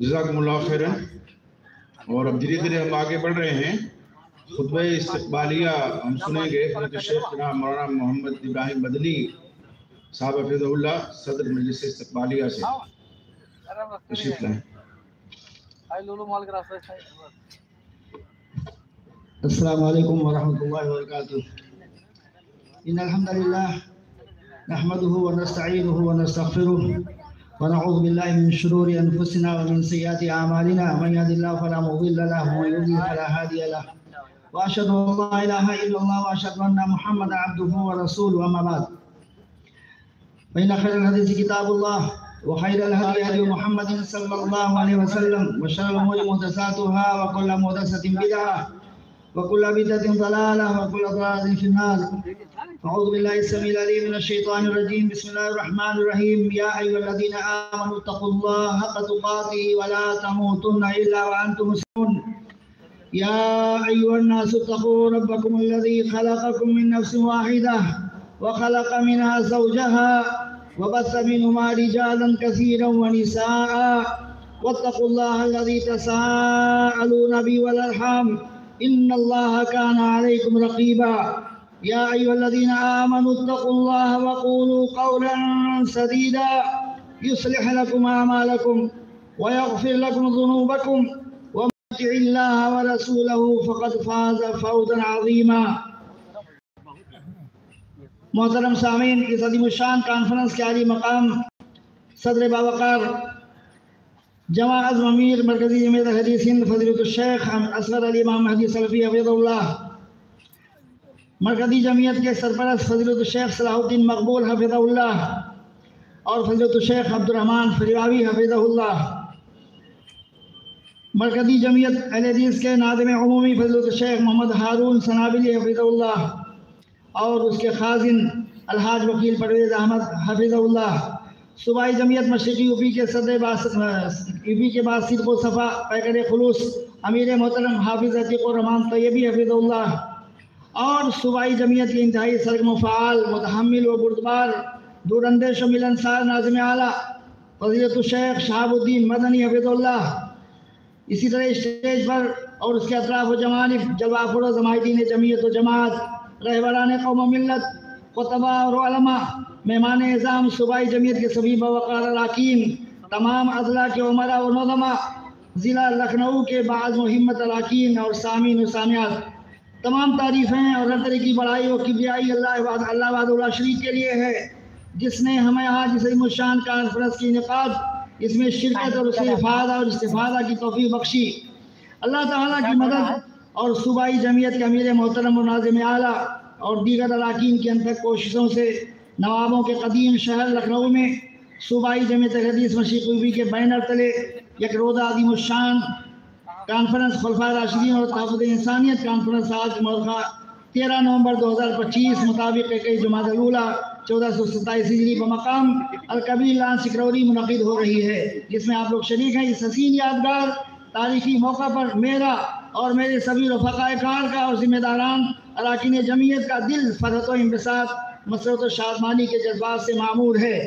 جزاکم اللہ خیرن۔ اور اب دھیرے دھیرے ہم آگے بڑھ رہے ہیں۔ خطبہ استقبالیہ ہم سنیں گے حضرت شیخ جناب مولانا محمد ابراہیم مدنی صاحب حفظہ اللہ صدر مجلس استقبالیہ سے تشریف لائیں۔ السلام علیکم ورحمۃ اللہ وبرکاتہ۔ ان الحمد للہ نحمده ونستعینه ونستغفره ونعوذ باللہ من شرور انفسنا ومن سیئات اعمالنا من يهد الله فلا مضل له ومن يضلل فلا هادي له واشهد ان لا اله الا الله واشهد ان محمدا عبده ورسوله اما بعد فان خير الحديث كتاب الله وخير الهدي هدي محمد صلى الله عليه وسلم وشر الامور محدثاتها وكل محدثة بدعة وكل بدعة ضلالة وكل ضلالة في النار۔ أعوذ بالله السميع العليم من الشيطان الرجيم، بسم الله الرحمن الرحيم۔ يا أيها الذين آمنوا اتقوا الله حق تقاته ولا تموتن إلا وأنتم مسلمون۔ يا أيها الناس اتقوا ربكم الذي خلقكم من نفس واحدة وخلق منها زوجها وبث منهما رجالا كثيرا ونساء واتقوا الله الذي تساءلون به والأرحام إن الله كان عليكم رقيبا۔ يا أيها الذين آمنوا اتقوا الله وقولوا قولا سديدا يصلح لكم أعمالكم ويغفر لكم ذنوبكم ومن يطع الله ورسوله فقد فاز فوزا عظيما۔ محترم سامعین، اس عظیم الشان کانفرنس کے عالی مقام صدر باوقار جمع عظم امیر مرکزی جمعیت حدیث ہند فضیلۃ الشیخ اصغر علی امام مہدی سلفی حفظہ اللہ، مرکزی جمعیت کے سرپرست فضیلۃ الشیخ صلاح الدین مقبول حفظہ اللہ اور فضیلۃ الشیخ عبدالرحمن فریواوی حفظہ اللہ، مرکزی جمعیت اہل حدیث کے ناظم عمومی فضیلۃ الشیخ محمد ہارون سنابلی حفظہ اللہ اور اس کے خازن الحاج وکیل پرویز احمد حفظہ اللہ، صوبائی جمعیت مشرقی یو پی کے صدر یو پی کے بعد صدق و صفا پیکر خلوص امیر محترم حافظ عتیق الرحمان طیبی حفظہ اللہ اور صوبائی جمعیت کے انتہائی سرگرم و فعال متحمل و بردبار دور اندیش و ملنسار ناظم اعلیٰ فضیلۃ الشیخ شہاب الدین مدنی حفظہ اللہ، اسی طرح اسٹیج پر اور اس کے اطراف و جوانب جلوہ افروز زمائدین جمعیت و جماعت، رہبران قوم و ملت، خطباء اور علماء، مہمان اعظام صوبائی جمعیت کے سبھی باوقار اراکین، تمام اضلاع کے عمراء و نظماء، ضلع لکھنؤ کے بعض محمت اراکین اور سامعین و سامعات، تمام تعریفیں اور ہر طرح کی بڑائی و کبریائی اللہ وحدہ شریف کے لیے ہے، جس نے ہمیں آج اس عظیم الشان کانفرنس کی انعقاد، اس میں شرکت اور اس سے افادہ اور استفادہ کی توفیق بخشی۔ اللہ تعالیٰ کی مدد اور صوبائی جمعیت کے امیر محترم و ناظم اعلیٰ اور دیگر اراکین کی انتھک کوششوں سے نوابوں کے قدیم شہر لکھنؤ میں صوبائی جمعیت حدیث مشرق یو پی کے بینر تلے یک روزہ عظیم الشان کانفرنس خلفائے راشدین اور تحفظ انسانیت کانفرنس آج مورخہ 13 نومبر 2025 مطابق 21 جمادی الاولیٰ 1427 ہجری بمقام الکبیر لان سکروری منعقد ہو رہی ہے، جس میں آپ لوگ شریک ہیں۔ اس حسین یادگار تاریخی موقع پر میرا اور میرے سبھی رفقاء کار کا اور ذمہ داران اراکین جمعیت کا دل فرحت و انبساط، مسرت و شادمانی کے جذبات سے معمور ہے۔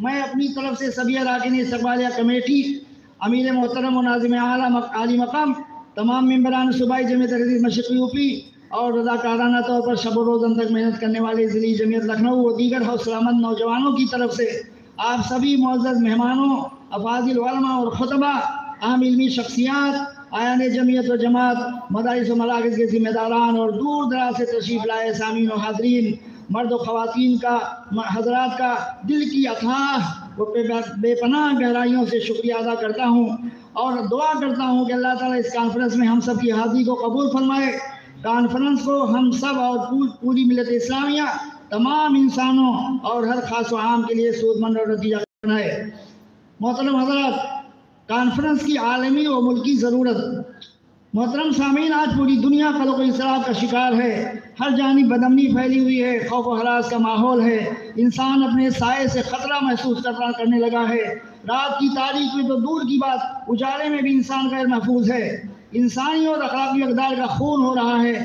میں اپنی طرف سے سبھی اراکین استقبالیہ کمیٹی، امیر محترم و ناظم اعلیٰ عالی مقام، تمام ممبران صوبائی جمعیت حدیث مشرق یو پی اور رضاکارانہ طور پر شب و روز تک محنت کرنے والے ضلعی جمعیت لکھنؤ و دیگر حوصلہ مند نوجوانوں کی طرف سے آپ سبھی معزز مہمانوں، افاضل علماء اور خطباء، اہم علمی شخصیات، آیان جمعیت و جماعت، مدارس و مراکز کے ذمہ داران اور دور دراز سے تشریف لائے سامعین و حاضرین، مرد و خواتین کا، حضرات کا دل کی اتھاہ و بے پناہ گہرائیوں سے شکریہ ادا کرتا ہوں اور دعا کرتا ہوں کہ اللہ تعالیٰ اس کانفرنس میں ہم سب کی حاضری کو قبول فرمائے، کانفرنس کو ہم سب اور پوری ملت اسلامیہ، تمام انسانوں اور ہر خاص و عام کے لیے سود مند اور نتیجہ بنائے۔ محترم حضرات، کانفرنس کی عالمی و ملکی ضرورت۔ محترم سامعین، آج پوری دنیا قلق و اضطراب کا شکار ہے، ہر جانب بدامنی پھیلی ہوئی ہے، خوف و ہراس کا ماحول ہے، انسان اپنے سائے سے خطرہ محسوس کرنے لگا ہے، رات کی تاریک میں تو دور کی بات، اجالے میں بھی انسان غیر محفوظ ہے، انسانی اور اخلاقی اقدار کا خون ہو رہا ہے،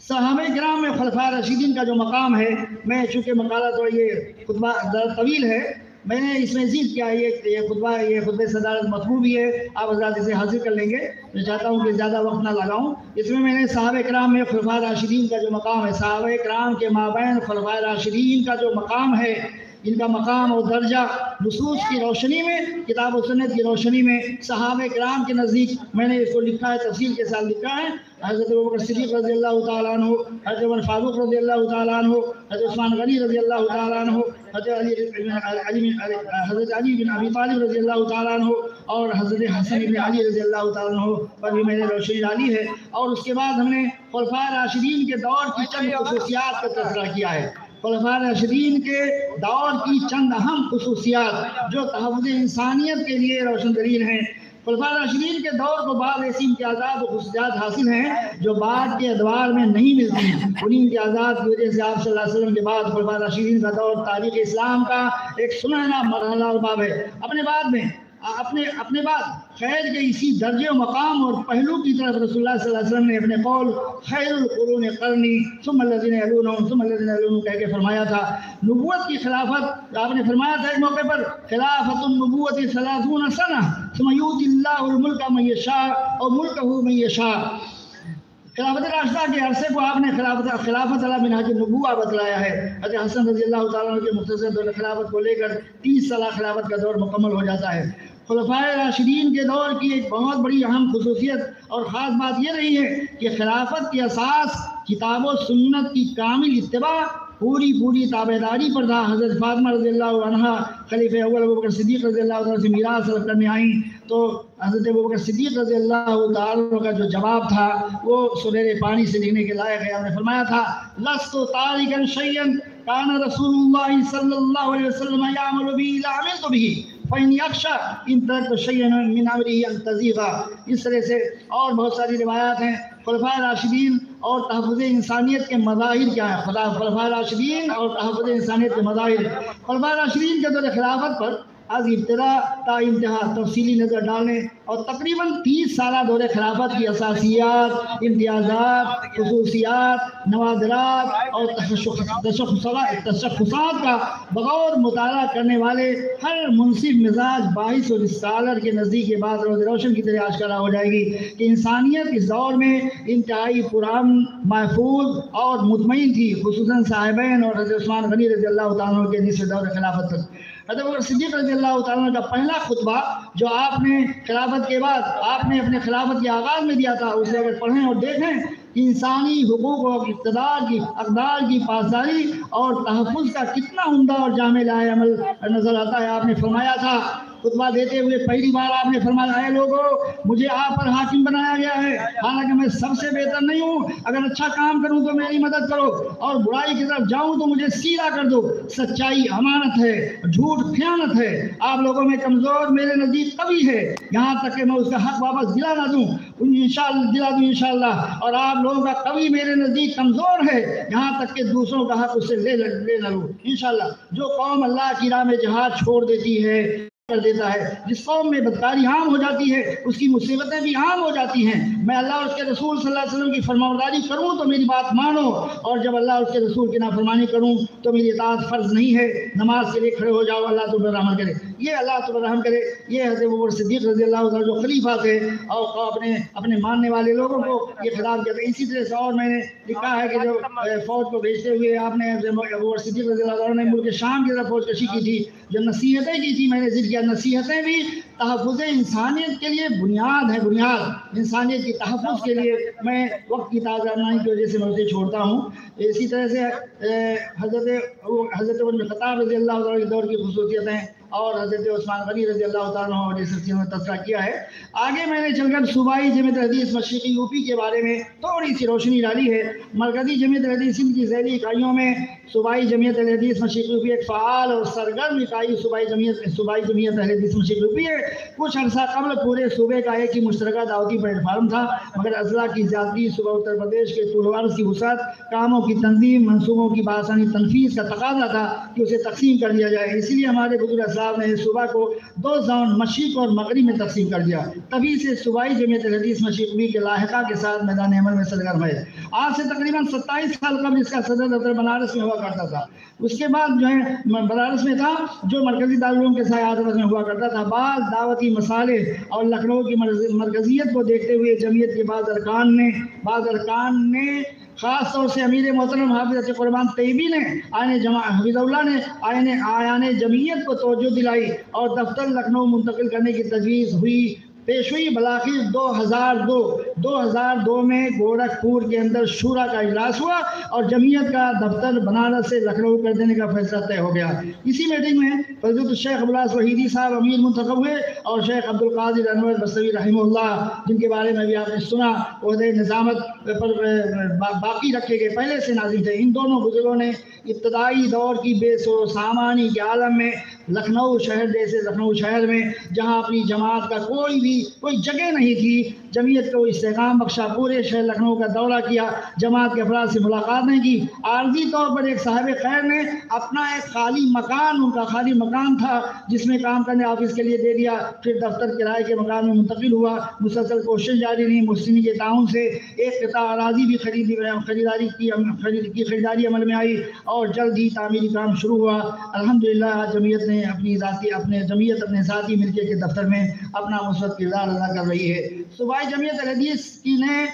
صحابہ کرام میں خلفاء راشدین کا جو مقام ہے، میں چونکہ مقالہ تو یہ خطبہ ذرا طویل ہے، میں نے اس میں ذکر کیا یہ خطبہ صدارت مطلوب بھی ہے، آپ حضرات اسے حاصل کر لیں گے۔ میں چاہتا ہوں کہ زیادہ وقت نہ لگاؤں۔ اس میں نے صحابہ کرام میں خلفاء راشدین کا جو مقام ہے، صحابہ کرام کے مابین خلفاء راشدین کا جو مقام ہے، ان کا مقام اور درجہ نصوص کی روشنی میں، کتاب و سنت کی روشنی میں صحابہ کرام کے نزدیک میں نے اس کو لکھا ہے، تفصیل کے ساتھ لکھا ہے۔ حضرت ابوبکر صدیق رضی اللہ تعالیٰ عنہ، حضرت عمر فاروق رضی اللہ تعالیٰ عنہ، حضرت عثمان غنی رضی اللہ تعالیٰ عنہ، حضرت علی بن ابی طالب رضی اللہ تعالیٰ عنہ، اور حضرت حسن بن علی رضی اللہ تعالیٰ عنہ پر بھی میں نے روشنی ڈالی ہے۔ اور اس کے بعد ہم نے خلفاء راشدین کے دور کی چند خصوصیات کا تذکرہ کیا ہے۔ خلفاء راشدین کے دور کی چند اہم خصوصیات جو تحفظ انسانیت کے لیے روشن دلیل ہیں۔ خلفاء راشدین کے دور کو بعض ایسی امتیازات و خصوصیات حاصل ہیں جو بعد کے ادوار میں نہیں ملتی ہیں۔ انہیں امتیازات کی وجہ سے آپ صلی اللہ علیہ وسلم کے بعد خلفاء راشدین کا دور تاریخ اسلام کا ایک سنہرا مرحلہ اور باب ہے۔ اپنے بعد خیر کے اسی درجے و مقام اور پہلو کی طرف رسول اللہ صلی اللہ علیہ وسلم نے اپنے قول خیر القرون قرنی ثم الذین یلونہم ثم الذین یلونہم کہہ کے فرمایا تھا۔ نبوت کی خلافت آپ نے فرمایا تھا ایک موقع پر، خلافت النبوت 30 سنہ ثم یؤتی اللہ الملک من یشاء اور ملکہ من یشاء۔ خلافت راشدہ کے عرصے کو آپ نے خلافت علی منہاج النبوہ بتلایا ہے۔ حضرت حسن رضی اللہ تعالیٰ عنہ کے مختصر دور خلافت کو لے کر 30 سالہ خلافت کا دور مکمل ہو جاتا ہے۔ خلفاء راشدین کے دور کی ایک بہت بڑی اہم خصوصیت اور خاص بات یہ رہی ہے کہ خلافت کی اساس کتاب و سنت کی کامل اتباع، پوری تابعداری پر تھا۔ حضرت فاطمہ رضی اللہ عنہ خلیفہ اول ابوبکر صدیق رضی اللہ عنہ سے میراث طلب کرنے آئیں تو حضرت ابوبکر صدیق رضی اللہ تعالیٰ کا جو جواب تھا وہ سنہرے پانی سے لکھنے کے لائق ہے۔ آپ نے فرمایا تھا لست تارکا شیئا کان رسول اللہ صلی اللہ علیہ وسلم یعمل به لعملت به فإن یخشى ان ترکت شیئا من امره ان تزیغ۔ اس طرح سے اور بہت ساری روایات ہیں۔ خلفاء راشدین اور تحفظ انسانیت کے مظاہر کیا ہیں؟ خلفاء راشدین اور تحفظ انسانیت کے مظاہر۔ خلفاء راشدین کے دور خلافت پر از ابتدا تا انتہا تفصیلی نظر ڈالنے اور تقریباً 30 سالہ دور خلافت کی اساسیات، امتیازات، خصوصیات، نوادرات اور تشخصات کا بغور مطالعہ کرنے والے ہر منصف مزاج باعث اور اسکالر کے نزدیک یہ بات روز روشن کی طرح آشکارا ہو جائے گی کہ انسانیت اس دور میں انتہائی پرامن، محفوظ اور مطمئن تھی، خصوصاً صاحبین اور حضرت عثمان غنی رضی اللہ تعالیٰ عنہ کے نصف دور خلافت تک۔ حضرت ابوبکر صدیق رضی اللہ تعالیٰ عنہ کا پہلا خطبہ جو آپ نے خلافت کے بعد آپ نے اپنے خلافت کے آغاز میں دیا تھا، اسے اگر پڑھیں اور دیکھیں کہ انسانی حقوق اور اقدار کی پاسداری اور تحفظ کا کتنا عمدہ اور جامع لائے عمل نظر آتا ہے۔ آپ نے فرمایا تھا خطبہ دیتے ہوئے پہلی بار آپ نے فرمایا اے لوگو مجھے آپ پر حاکم بنایا گیا ہے، حالانکہ میں سب سے بہتر نہیں ہوں، اگر اچھا کام کروں تو میری مدد کرو اور برائی کی طرف جاؤں تو مجھے سیدھا کر دو۔ سچائی امانت ہے، جھوٹ خیانت ہے، آپ لوگوں میں کمزور میرے نزدیک قوی ہے، یہاں تک کہ میں اس کا حق واپس دلا نہ دوں انشاءاللہ، اور آپ لوگوں کا قوی میرے نزدیک کمزور ہے، یہاں تک کہ دوسروں کا حق اس سے لے نہ لوں انشاءاللہ۔ جو قوم اللہ کی راہ میں جہاد چھوڑ دیتی ہے کر دیتا ہے، جس قوم میں بدکاری عام ہو جاتی ہے اس کی مصیبتیں بھی عام ہو جاتی ہیں۔ میں اللہ اور اس کے رسول صلی اللہ علیہ وسلم کی فرمانبرداری کروں تو میری بات مانو، اور جب اللہ اور اس کے رسول کی نافرمانی کروں تو میری اطاعت فرض نہیں ہے۔ نماز کے لیے کھڑے ہو جاؤ، اللہ تم پر رحم کرے، یہ اللہ تم پر رحم کرے۔ یہ حضرت ابوبکر صدیق رضی اللہ عنہ جو خلیفہ تھے اور اپنے ماننے والے لوگوں کو یہ خطاب کیا تھا۔ اسی طرح سے اور میں نے لکھا ہے کہ جو فوج کو بھیجتے ہوئے آپ نے ابوبکر صدیق رضی اللہ عنہ نے ملک شام کی طرف فوج کشی کی تھی، جو نصیحتیں کی تھی میں نے ذکر کیا، نصیحتیں بھی تحفظ انسانیت کے لیے بنیاد ہے، بنیاد انسانیت کی تحفظ کے لیے۔ میں وقت کی تازہ کی وجہ سے میں اسے چھوڑتا ہوں۔ اسی طرح سے حضرت عمر بن خطاب رضی اللہ عنہ کے دور کی خصوصیتیں اور حضرت عثمان غنی رضی اللہ تعالیٰ عنہ نے تذکرہ کیا ہے۔ آگے میں نے چل کر صوبائی جمعیت الحدیث مشرقی یوپی کے بارے میں تھوڑی سی روشنی ڈالی ہے۔ مرکزی جمعیت الحدیث سندھ کی ذیلی اکائیوں میں صوبائی جمعیت الحدیث مشرقی یوپی ایک فعال اور سرگرم اکائی صوبائی جمعیت الحدیث مشرقی یوپی ہے۔ کچھ عرصہ قبل پورے صوبے کا ایک ہی مشترکہ دعوتی پلیٹ فارم تھا، مگر اضلاع کی زیادتی، صوبہ اتر پردیش کے طول و عرض کی وسعت، کاموں کی تنظیم، منصوبوں کی بآسانی تنفیذ کا تقاضا تھا کہ اسے تقسیم کر دیا جائے۔ اسی لیے ہمارے بزرگ صاحب نے صوبہ کو 2 زون مشرق اور مغرب میں تقسیم کر دیا. تبھی سے صوبائی جمعیت الحدیث مشرقی کے لاحقہ کے ساتھ میدان عمل میں سرگرم ہے. آج سے تقریباً 27 سال قبل اس کا صدر دفتر بنارس میں ہوا کرتا تھا. اس کے بعد جو ہے بنارس میں تھا جو مرکزی دارالعلوم کے سایہ میں ہوا کرتا تھا. بعض دعوتی مصالح اور لکھنؤ کی مرکزیت کو دیکھتے ہوئے جمعیت کے بعض ارکان نے خاص طور سے امیر محترم حافظ قربان طیبی نے حفیظ اللہ نے آیان جمعیت کو توجہ دلائی اور دفتر لکھنؤ منتقل کرنے کی تجویز پیش ہوئی. بلاخر 2002 میں گورکھپور کے اندر شورا کا اجلاس ہوا اور جمعیت کا دفتر بنارس سے لکھنؤ کر دینے کا فیصلہ طے ہو گیا. اسی میٹنگ میں فضیلت الشیخ ابوالعاص وحیدی صاحب امیر منتخب ہوئے اور شیخ عبدالقادر انور بصری رحمہ اللہ جن کے بارے میں بھی آپ نے سنا عہدۂ نظامت پر باقی رکھے گئے پہلے سے نازل تھے. ان دونوں بزرگوں نے ابتدائی دور کی بے سو سامانی کے عالم میں لکھنؤ شہر میں جہاں اپنی جماعت کا کوئی جگہ نہیں تھی جمعیت کو استحکام بخشا. پورے شہر لکھنؤ کا دورہ کیا. جماعت کے افراد سے ملاقات نہیں کی. عارضی طور پر ایک صاحب خیر نے اپنا ایک ان کا خالی مکان تھا جس میں کام کرنے آفس کے لیے دے دیا. پھر دفتر کرائے کے مکان میں منتقل ہوا. مسلسل کوشش جاری رہی. مسلمین کے تعاون سے ایک قطع اراضی بھی خریداری عمل میں آئی اور جلد ہی تعمیری کام شروع ہوا. الحمدللہ جمعیت نے اپنے ذاتی ملکیت کے دفتر میں اپنا مثبت کردار ادا کر رہی ہے. صوبائی جمعیت الحدیث کی نے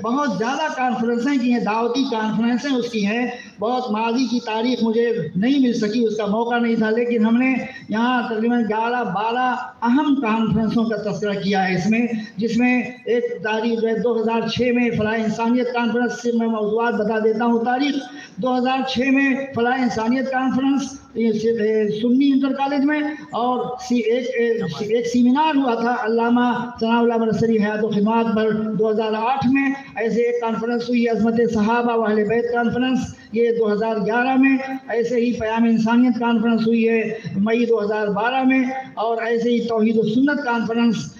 بہت زیادہ کانفرنسیں کی ہیں, دعوتی کانفرنسیں اس کی ہیں. بہت ماضی کی تاریخ مجھے نہیں مل سکی, اس کا موقع نہیں تھا, لیکن ہم نے یہاں تقریباً 11-12 اہم کانفرنسوں کا تذکرہ کیا ہے اس میں, جس میں ایک تاریخ جو ہے 2006 میں فلاح انسانیت کانفرنس سے میں موضوعات بتا دیتا ہوں. تاریخ 2006 میں فلاح انسانیت کانفرنس سنی انٹر کالج میں, اور ایک سیمینار ہوا تھا علامہ ثناء اللہ منصری حیات و خدمات پر 2008 میں. ایسے ایک کانفرنس ہوئی عظمت صحابہ و اہل بیت کانفرنس, یہ 2011 میں. ایسے ہی پیام انسانیت کانفرنس ہوئی ہے مئی 2012 میں, اور ایسے ہی توحید و سنت کانفرنس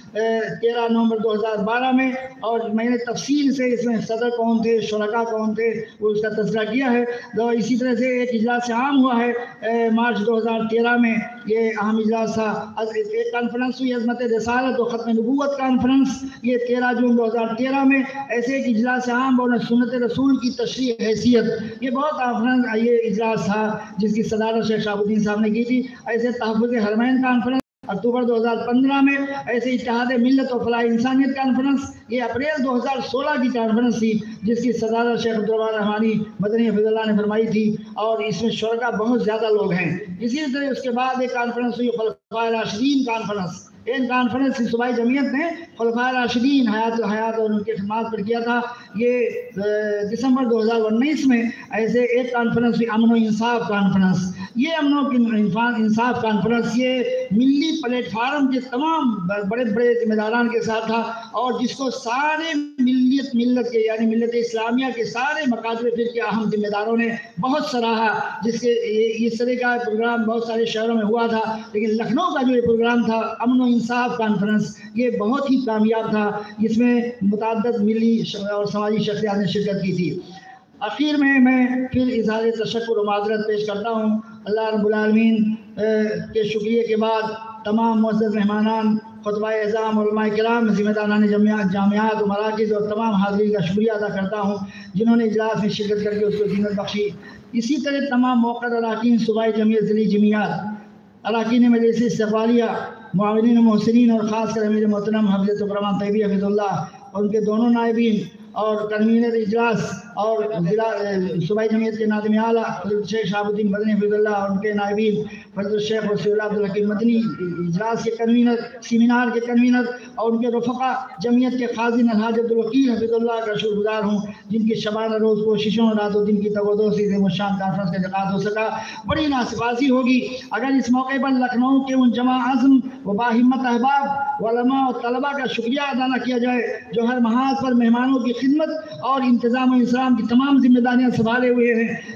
13 نومبر 2012 میں. اور میں نے تفصیل سے اس میں صدر کون تھے, شرکا کون تھے, وہ اس کا تذکرہ کیا ہے. اسی طرح سے ایک اجلاس عام ہوا ہے مارچ 2013 میں, یہ اہم اجلاس تھا. ایک کانفرنس ہوئی عظمت رسالت و ختم نبوت کانفرنس, یہ 13 جون 2013 میں. ایسے ایک اجلاس عام اور سنت رسول کی تشریح حیثیت, یہ بہت یہ اجلاس تھا جس کی صدارت شیخ شہاب الدین صاحب نے کی تھی. ایسے تحفظ حرمین کانفرنس اکتوبر 2015 میں. ایسے اتحاد ملت و فلاح انسانیت کانفرنس, یہ اپریل 2016 کی کانفرنس تھی جس کی صدارت شیخ عبدالرحمان رحمانی مدنی حفظ اللہ نے فرمائی تھی, اور اس میں شرکا بہت زیادہ لوگ ہیں. اسی طرح اس کے بعد ایک کانفرنس ہوئی خلفائے راشدین کانفرنس. ایک کانفرنس صوبائی جمعیت نے خلفائے راشدین حیات اور ان کی خدمات پر کیا تھا, یہ دسمبر 2019 میں. ایسے ایک کانفرنس ہوئی امن و انصاف کانفرنس. یہ امن و انصاف کانفرنس یہ ملی پلیٹ فارم کے تمام بڑے ذمہ داران کے ساتھ تھا, اور جس کو سارے ملت کے یعنی ملت اسلامیہ کے سارے مکاتب فرقے کے اہم ذمہ داروں نے بہت سراہا. جس کے اس طرح کا پروگرام بہت سارے شہروں میں ہوا تھا, لیکن لکھنؤ کا جو یہ پروگرام تھا امن و انصاف کانفرنس, یہ بہت ہی کامیاب تھا. اس میں متعدد ملی اور سماجی شخصیات نے شرکت کی تھی. آخر میں پھر اظہار تشکر و معذرت پیش کرتا ہوں. اللہ رب العالمین کے شکریہ کے بعد تمام معزز مہمانان, خطبہ اعظام, علماء کرام, ذمہ داران جامعات و مراکز اور تمام حاضرین کا شکریہ ادا کرتا ہوں جنہوں نے اجلاس میں شرکت کر کے اس کو زینت بخشی. اسی طرح تمام موقع اراکین صوبائی جمعیت ضلعی جمعیات, اراکین مجلس استقبالیہ, معاونین و محسنین, اور خاص کر امیر محترم حفیظ قربان طیبی حفظ اللہ اور ان کے دونوں نائبین, اور کنوینر اجلاس اور ضلع صوبائی جمعیت کے ناظم اعلیٰ فضیلت شیخ شہاب الدین مدنی حفظ اللہ اور ان کے نائبین, فضیلت الشیخ وسیع اللہ عبدالحکیم مدنی اجلاس کے کنوینر, سیمینار کے کنوینر, اور ان کے رفقا جمعیت کے خازن الحاج عبدالوکیل حفظ اللہ کا شکر گزار ہوں جن کی شبانہ روز کوششوں رات و دن کی تگودو سے مشان کانفرنس کا انعقاد ہو سکا. بڑی ناسپاسی ہوگی اگر اس موقع پر لکھنؤ کے ان جمع عزم و باہمت احباب, علماء اور طلباء کا شکریہ ادا نہ کیا جائے جو ہر محاذ پر مہمانوں کی خدمت اور انتظام و انصرام کی تمام ذمہ داریاں سنبھالے ہوئے ہیں.